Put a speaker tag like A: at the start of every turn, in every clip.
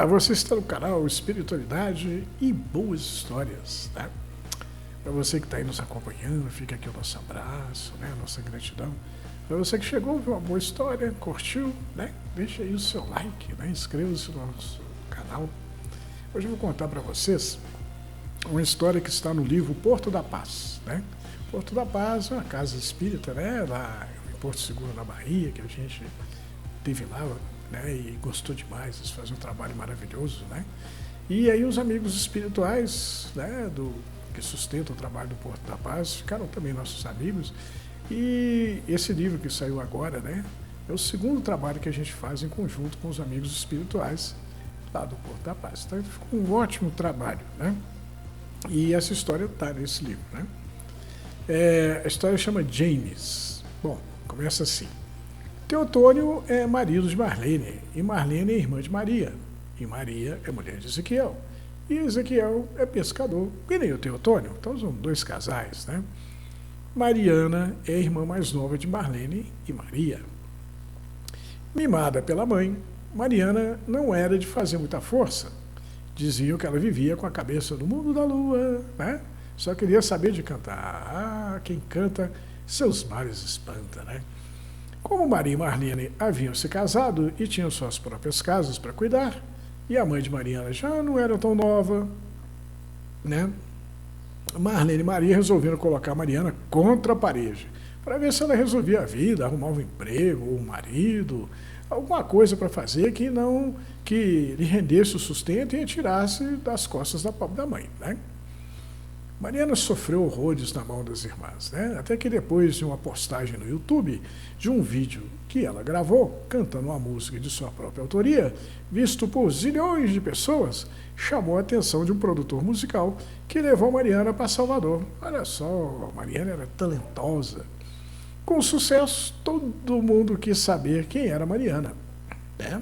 A: Olá, você está no canal Espiritualidade e Boas Histórias, né? Para você que está aí nos acompanhando, fica aqui o nosso abraço, né? Nossa gratidão. Para você que chegou, viu uma boa história, curtiu, né? Deixa aí o seu like, né? Inscreva-se no nosso canal. Hoje eu vou contar para vocês uma história que está no livro Porto da Paz, né? Porto da Paz é uma casa espírita, né? Lá em Porto Seguro, na Bahia, que a gente teve lá, né, e gostou demais, eles fazem um trabalho maravilhoso, né? E aí os amigos espirituais, né, que sustentam o trabalho do Porto da Paz, ficaram também nossos amigos. E esse livro que saiu agora, né, é o segundo trabalho que a gente faz em conjunto com os amigos espirituais lá do Porto da Paz. Então ficou um ótimo trabalho, né? E essa história está nesse livro, né? A história chama James. Bom, começa assim. Teotônio é marido de Marlene, e Marlene é irmã de Maria, e Maria é mulher de Ezequiel, e Ezequiel é pescador, e nem o Teotônio, então são dois casais, né? Mariana é a irmã mais nova de Marlene e Maria. Mimada pela mãe, Mariana não era de fazer muita força. Diziam que ela vivia com a cabeça no mundo da lua, né? Só queria saber de cantar. Ah, quem canta, seus males espanta, né? Como Maria e Marlene haviam se casado e tinham suas próprias casas para cuidar, e a mãe de Mariana já não era tão nova, né? Marlene e Maria resolveram colocar Mariana contra a parede, para ver se ela resolvia a vida, arrumava um emprego, ou um marido, alguma coisa para fazer que lhe rendesse o sustento e a tirasse das costas da mãe, né? Mariana sofreu horrores na mão das irmãs, né? Até que depois de uma postagem no YouTube de um vídeo que ela gravou, cantando uma música de sua própria autoria, visto por zilhões de pessoas, chamou a atenção de um produtor musical que levou Mariana para Salvador. Olha só, Mariana era talentosa. Com sucesso, todo mundo quis saber quem era Mariana, né?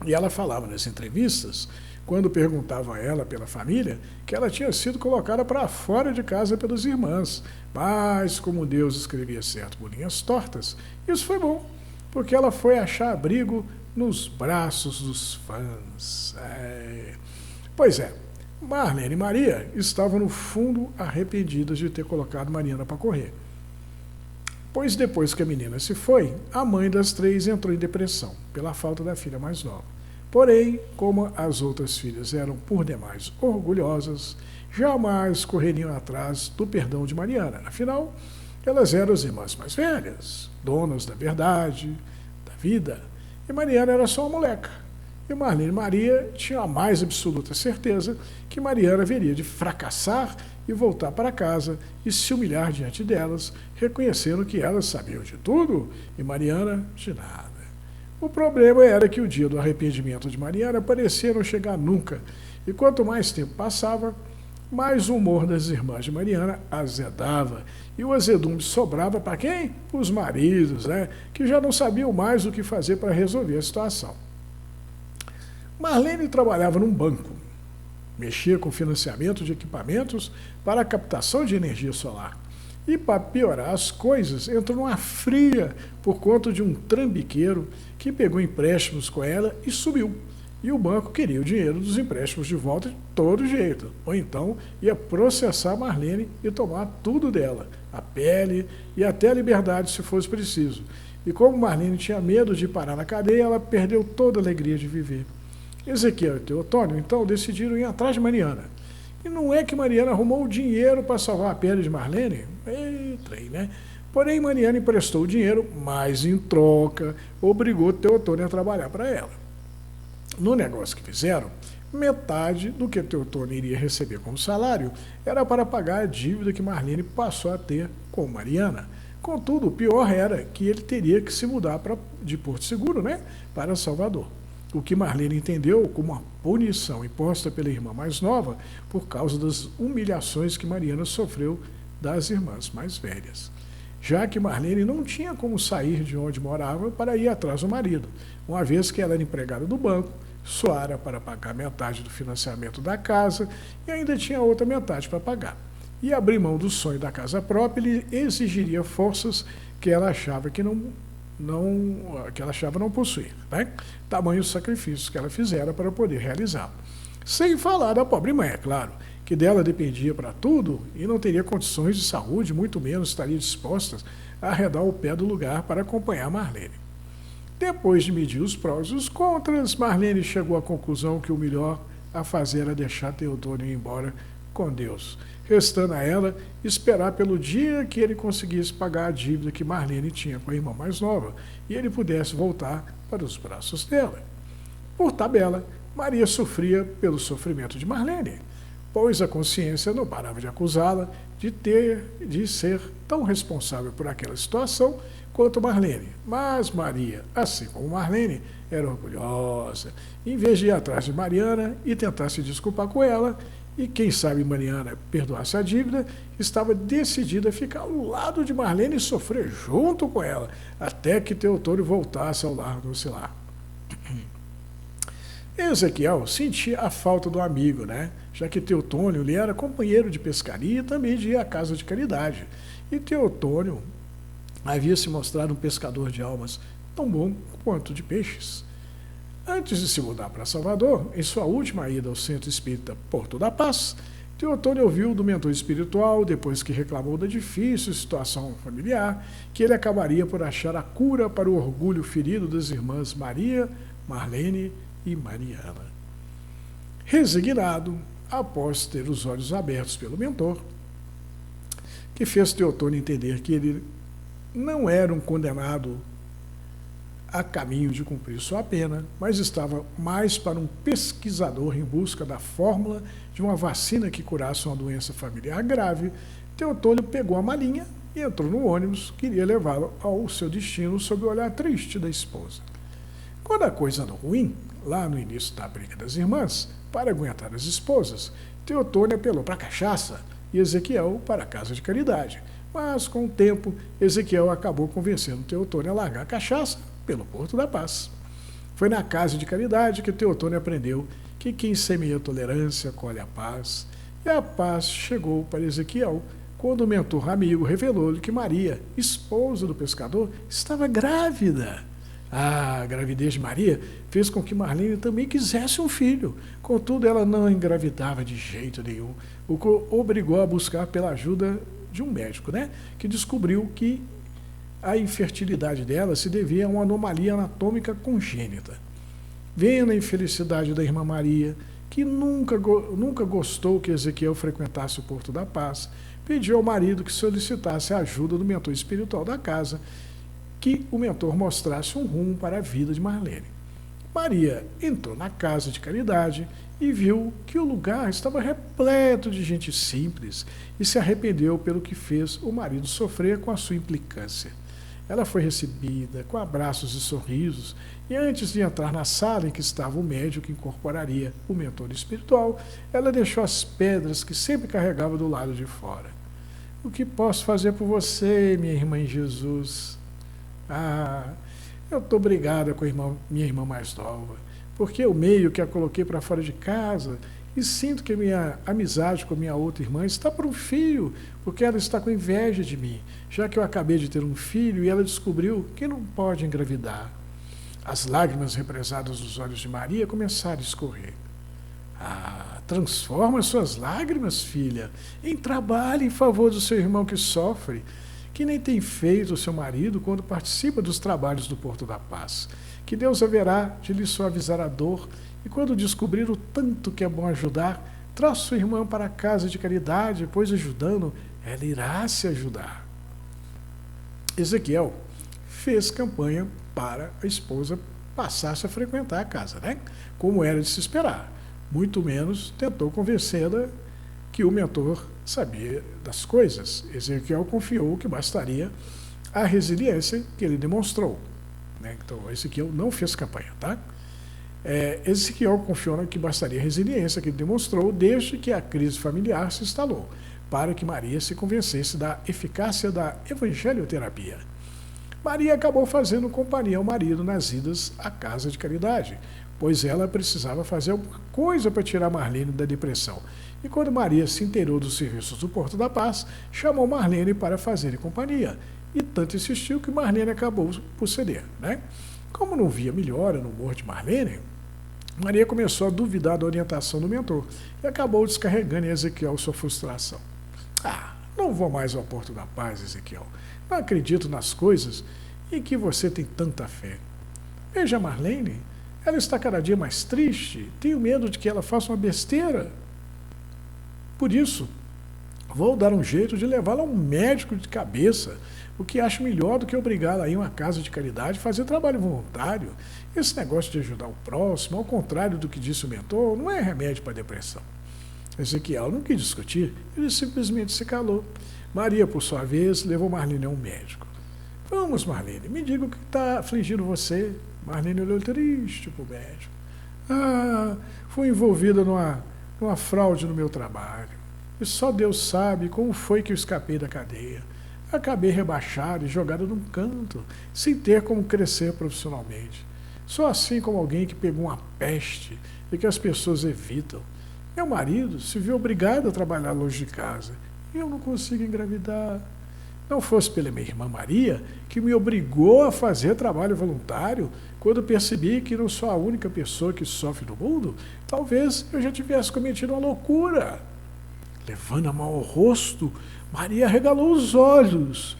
A: E ela falava nas entrevistas, quando perguntava a ela pela família, que ela tinha sido colocada para fora de casa pelas irmãs. Mas, como Deus escrevia certo por linhas tortas, isso foi bom, porque ela foi achar abrigo nos braços dos fãs. Pois é, Marlene e Maria estavam no fundo arrependidas de ter colocado Mariana para correr. Pois depois que a menina se foi, a mãe das três entrou em depressão, pela falta da filha mais nova. Porém, como as outras filhas eram por demais orgulhosas, jamais correriam atrás do perdão de Mariana. Afinal, elas eram as irmãs mais velhas, donas da verdade, da vida. E Mariana era só uma moleca. E Marlene e Maria tinham a mais absoluta certeza que Mariana haveria de fracassar e voltar para casa e se humilhar diante delas, reconhecendo que elas sabiam de tudo e Mariana de nada. O problema era que o dia do arrependimento de Mariana parecia não chegar nunca, e quanto mais tempo passava, mais o humor das irmãs de Mariana azedava, e o azedume sobrava para quem? Os maridos, né? Que já não sabiam mais o que fazer para resolver a situação. Marlene trabalhava num banco, mexia com financiamento de equipamentos para a captação de energia solar. E para piorar as coisas, entrou numa fria por conta de um trambiqueiro que pegou empréstimos com ela e sumiu. E o banco queria o dinheiro dos empréstimos de volta de todo jeito. Ou então ia processar Marlene e tomar tudo dela, a pele e até a liberdade se fosse preciso. E como Marlene tinha medo de parar na cadeia, ela perdeu toda a alegria de viver. Ezequiel e Teotônio, então, decidiram ir atrás de Mariana. E não é que Mariana arrumou o dinheiro para salvar a pele de Marlene? Trem, né? Porém, Mariana emprestou o dinheiro, mas em troca, obrigou Teotônio a trabalhar para ela. No negócio que fizeram, metade do que Teotônio iria receber como salário era para pagar a dívida que Marlene passou a ter com Mariana. Contudo, o pior era que ele teria que se mudar de Porto Seguro, né, para Salvador. O que Marlene entendeu como uma punição imposta pela irmã mais nova por causa das humilhações que Mariana sofreu das irmãs mais velhas. Já que Marlene não tinha como sair de onde morava para ir atrás do marido, uma vez que ela era empregada do banco, só era para pagar metade do financiamento da casa e ainda tinha outra metade para pagar. E abrir mão do sonho da casa própria lhe exigiria forças que ela achava que não que ela achava não possuir, né? Tamanhos sacrifícios que ela fizera para poder realizá-lo. Sem falar da pobre mãe, é claro, que dela dependia para tudo e não teria condições de saúde, muito menos estaria disposta a arredar o pé do lugar para acompanhar Marlene. Depois de medir os prós e os contras, Marlene chegou à conclusão que o melhor a fazer era deixar Teotônio ir embora com Deus, restando a ela esperar pelo dia que ele conseguisse pagar a dívida que Marlene tinha com a irmã mais nova e ele pudesse voltar para os braços dela. Por tabela, Maria sofria pelo sofrimento de Marlene, pois a consciência não parava de acusá-la de ser tão responsável por aquela situação quanto Marlene. Mas Maria, assim como Marlene, era orgulhosa. Em vez de ir atrás de Mariana e tentar se desculpar com ela, e quem sabe Mariana perdoasse a dívida, estava decidida a ficar ao lado de Marlene e sofrer junto com ela, até que Teotônio voltasse ao lar do lar. Ezequiel sentia a falta do amigo, né? Já que Teotônio lhe era companheiro de pescaria e também de ir à casa de caridade. E Teotônio havia se mostrado um pescador de almas tão bom quanto de peixes. Antes de se mudar para Salvador, em sua última ida ao Centro Espírita Porto da Paz, Teotônio ouviu do mentor espiritual, depois que reclamou da difícil situação familiar, que ele acabaria por achar a cura para o orgulho ferido das irmãs Maria, Marlene e Mariana. Resignado, após ter os olhos abertos pelo mentor, que fez Teotônio entender que ele não era um condenado a caminho de cumprir sua pena, mas estava mais para um pesquisador em busca da fórmula de uma vacina que curasse uma doença familiar grave, Teotônio pegou a malinha e entrou no ônibus que iria levá-lo ao seu destino sob o olhar triste da esposa. Quando a coisa andou ruim, lá no início da briga das irmãs, para aguentar as esposas, Teotônio apelou para a cachaça e Ezequiel para a casa de caridade. Mas, com o tempo, Ezequiel acabou convencendo Teotônio a largar a cachaça pelo Porto da Paz. Foi na casa de caridade que Teotônio aprendeu que quem semeia tolerância colhe a paz. E a paz chegou para Ezequiel quando o mentor amigo revelou-lhe que Maria, esposa do pescador, estava grávida. A gravidez de Maria fez com que Marlene também quisesse um filho. Contudo, ela não engravidava de jeito nenhum, o que obrigou a buscar pela ajuda de um médico, né, que descobriu que a infertilidade dela se devia a uma anomalia anatômica congênita. Vendo a infelicidade da irmã Maria, que nunca gostou que Ezequiel frequentasse o Porto da Paz, pediu ao marido que solicitasse a ajuda do mentor espiritual da casa, que o mentor mostrasse um rumo para a vida de Marlene. Maria entrou na casa de caridade e viu que o lugar estava repleto de gente simples e se arrependeu pelo que fez o marido sofrer com a sua implicância. Ela foi recebida com abraços e sorrisos e antes de entrar na sala em que estava o médium que incorporaria o mentor espiritual, ela deixou as pedras que sempre carregava do lado de fora. O que posso fazer por você, minha irmã em Jesus? Eu estou brigada com minha irmã mais nova, porque eu meio que a coloquei para fora de casa e sinto que a minha amizade com a minha outra irmã está por um fio, porque ela está com inveja de mim, já que eu acabei de ter um filho e ela descobriu que não pode engravidar. As lágrimas represadas dos olhos de Maria começaram a escorrer. Transforma suas lágrimas, filha, em trabalho em favor do seu irmão que sofre, que nem tem feito o seu marido quando participa dos trabalhos do Porto da Paz. Que Deus haverá de lhe suavizar a dor e quando descobrir o tanto que é bom ajudar, traz sua irmã para a casa de caridade, pois ajudando, ela irá se ajudar. Ezequiel fez campanha para a esposa passasse a frequentar a casa, né? Como era de se esperar. Muito menos tentou convencê-la que o mentor sabia das coisas. Ezequiel confiou que bastaria a resiliência que ele demonstrou, né? Então, Ezequiel não fez campanha, tá? Ezequiel confiou que bastaria a resiliência que ele demonstrou desde que a crise familiar se instalou, para que Maria se convencesse da eficácia da evangelioterapia. Maria acabou fazendo companhia ao marido nas idas à casa de caridade, pois ela precisava fazer alguma coisa para tirar Marlene da depressão. E quando Maria se inteirou dos serviços do Porto da Paz, chamou Marlene para fazer companhia. e tanto insistiu que Marlene acabou por ceder, né? Como não via melhora no humor de Marlene, Maria começou a duvidar da orientação do mentor e acabou descarregando em Ezequiel sua frustração. Ah, não vou mais ao Porto da Paz, Ezequiel. Não acredito nas coisas em que você tem tanta fé. Veja Marlene, ela está cada dia mais triste, tenho medo de que ela faça uma besteira. Por isso, vou dar um jeito de levá-la a um médico de cabeça, o que acho melhor do que obrigá-la a ir a uma casa de caridade e fazer trabalho voluntário. Esse negócio de ajudar o próximo, ao contrário do que disse o mentor, não é remédio para depressão. Ezequiel não quis discutir, ele simplesmente se calou. Maria, por sua vez, levou Marlene a um médico. Vamos, Marlene, me diga o que está afligindo você. Marlene olhou triste para o médico. Ah, fui envolvida numa fraude no meu trabalho. E só Deus sabe como foi que eu escapei da cadeia. Acabei rebaixado e jogado num canto, sem ter como crescer profissionalmente. Sou assim como alguém que pegou uma peste e que as pessoas evitam. Meu marido se viu obrigado a trabalhar longe de casa e eu não consigo engravidar. Não fosse pela minha irmã Maria, que me obrigou a fazer trabalho voluntário, quando percebi que não sou a única pessoa que sofre no mundo, talvez eu já tivesse cometido uma loucura. Levando a mão ao rosto, Maria arregalou os olhos,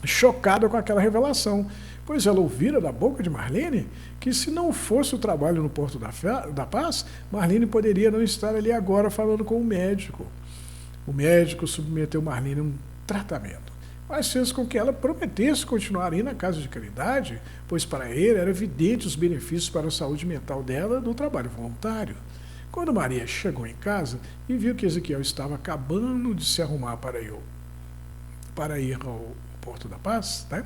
A: chocada com aquela revelação, pois ela ouvira da boca de Marlene que se não fosse o trabalho no Porto da Paz, Marlene poderia não estar ali agora falando com o médico. O médico submeteu Marlene a um tratamento, mas fez com que ela prometesse continuar indo na casa de caridade, pois para ele era evidente os benefícios para a saúde mental dela do trabalho voluntário. Quando Maria chegou em casa e viu que Ezequiel estava acabando de se arrumar para ir ao Porto da Paz, né?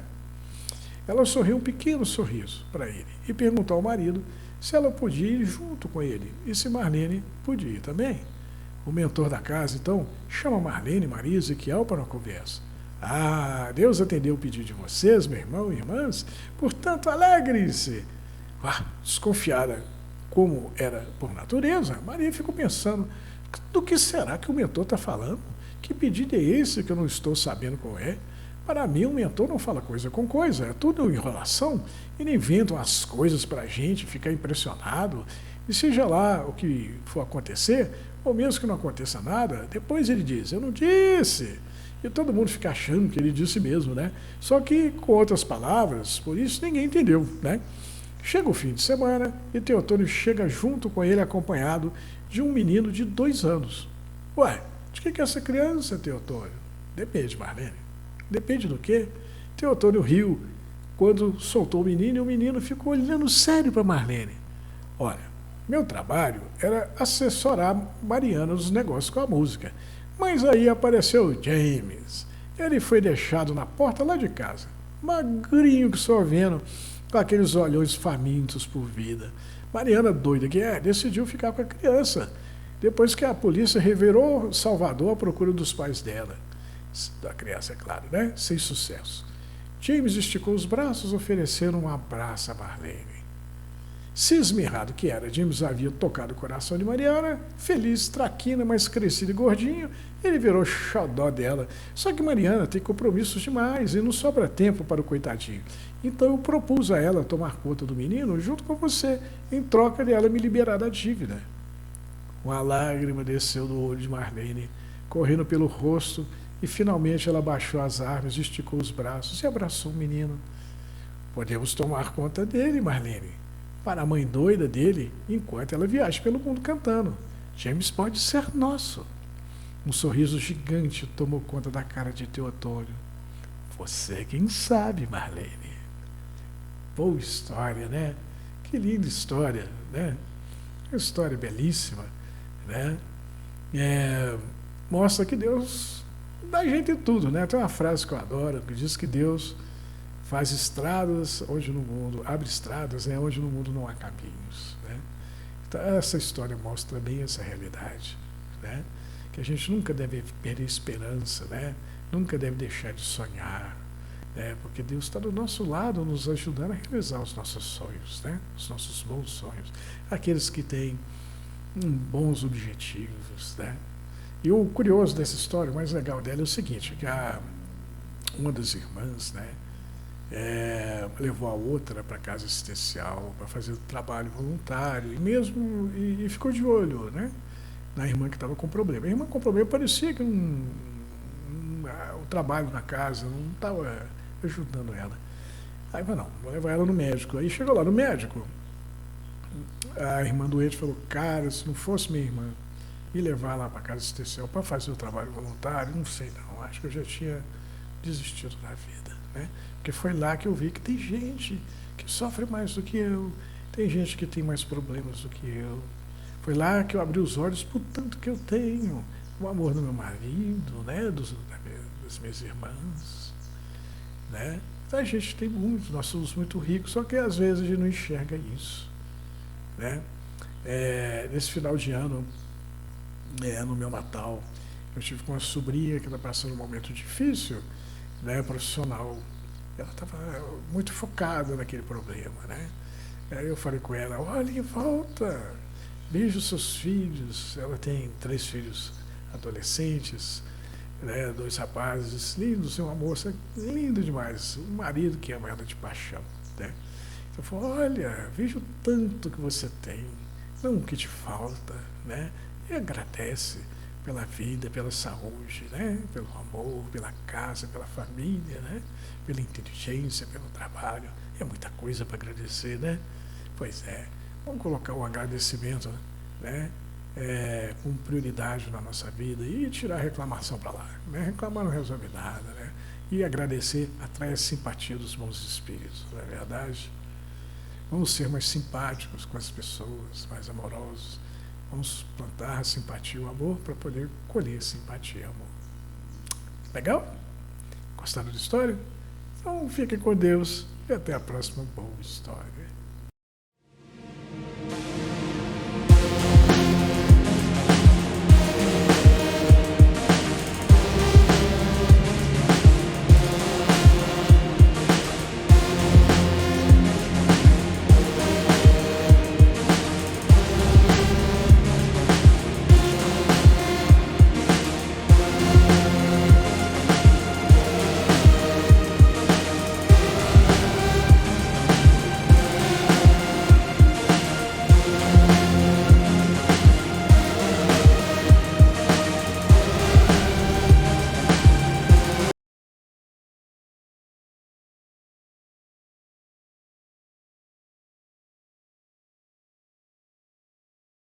A: Ela sorriu um pequeno sorriso para ele e perguntou ao marido se ela podia ir junto com ele e se Marlene podia ir também. O mentor da casa, então, chama Marlene, Maria e Ezequiel para uma conversa. Ah, Deus atendeu o pedido de vocês, meu irmão e irmãs, portanto, alegrem-se. Desconfiada como era por natureza, Maria ficou pensando, do que será que o mentor está falando? Que pedido é esse que eu não estou sabendo qual é? Para mim, o mentor não fala coisa com coisa, é tudo enrolação. Ele inventa as coisas para a gente ficar impressionado. E seja lá o que for acontecer, ou mesmo que não aconteça nada, depois ele diz, eu não disse. E todo mundo fica achando que ele disse mesmo, né? Só que com outras palavras, por isso ninguém entendeu, né? Chega o fim de semana e Teotônio chega junto com ele acompanhado de um menino de 2 anos. Ué, de que é essa criança, Teotônio? Depende, Marlene. Depende do quê? Teotônio riu quando soltou o menino e o menino ficou olhando sério para Marlene. Olha, meu trabalho era assessorar Mariana nos negócios com a música. Mas aí apareceu o James. Ele foi deixado na porta lá de casa, magrinho que só vendo, com aqueles olhões famintos por vida. Mariana, doida que é, decidiu ficar com a criança, depois que a polícia revirou Salvador à procura dos pais dela. Da criança, é claro, né? Sem sucesso. James esticou os braços, oferecendo um abraço a Marlene. Cismirrado que era, James havia tocado o coração de Mariana, feliz, traquina, mas crescido e gordinho, ele virou xodó dela. Só que Mariana tem compromissos demais e não sobra tempo para o coitadinho. Então eu propus a ela tomar conta do menino junto com você, em troca de ela me liberar da dívida. Uma lágrima desceu do olho de Marlene, correndo pelo rosto, e finalmente ela baixou as armas, esticou os braços e abraçou o menino. Podemos tomar conta dele, Marlene, para a mãe doida dele, enquanto ela viaja pelo mundo cantando. James pode ser nosso. Um sorriso gigante tomou conta da cara de Teotônio. Você quem sabe, Marlene. Boa história, né? Que linda história, né? Uma história belíssima, né? Mostra que Deus dá jeito em tudo, né? Tem uma frase que eu adoro, que diz que Deus faz estradas onde no mundo, abre estradas, né, onde no mundo não há caminhos, né? Então, essa história mostra bem essa realidade, né? Que a gente nunca deve perder esperança, né? Nunca deve deixar de sonhar, né? Porque Deus está do nosso lado, nos ajudando a realizar os nossos sonhos, né? Os nossos bons sonhos, aqueles que têm bons objetivos, né? E o curioso dessa história, o mais legal dela é o seguinte, que uma das irmãs, né, levou a outra para casa assistencial para fazer trabalho voluntário e ficou de olho, né, na irmã que estava com problema. A irmã com problema parecia que o trabalho na casa não estava ajudando ela. Aí falou, não, vou levar ela no médico. Aí chegou lá no médico, a irmã doente falou, cara, se não fosse minha irmã me levar lá para casa assistencial para fazer o trabalho voluntário, não sei não, acho que eu já tinha desistido da vida, né? Porque foi lá que eu vi que tem gente que sofre mais do que eu, tem gente que tem mais problemas do que eu. Foi lá que eu abri os olhos por tanto que eu tenho, o amor do meu marido, né, das minhas irmãs, né? A gente tem muito, nós somos muito ricos, só que às vezes a gente não enxerga isso, né? Nesse final de ano, no meu Natal, eu tive com uma sobrinha que está passando um momento difícil, né, profissional. Ela estava muito focada naquele problema, né? Aí eu falei com ela, olha, em volta, veja os seus filhos. Ela tem 3 filhos adolescentes, né, 2 rapazes lindos, uma moça linda demais, um marido que ama ela de paixão, né? Eu falei, olha, veja o tanto que você tem, não o que te falta, né? E agradece pela vida, pela saúde, né? Pelo amor, pela casa, pela família, né? Pela inteligência, pelo trabalho. É muita coisa para agradecer, né? Pois é, vamos colocar o agradecimento, né, com prioridade na nossa vida e tirar a reclamação para lá, né? Reclamar não resolve nada, né? E agradecer atrai a simpatia dos bons espíritos, não é verdade? Vamos ser mais simpáticos com as pessoas, mais amorosos. Vamos plantar a simpatia e o amor para poder colher simpatia e amor. Legal? Gostaram da história? Então fiquem com Deus e até a próxima boa história.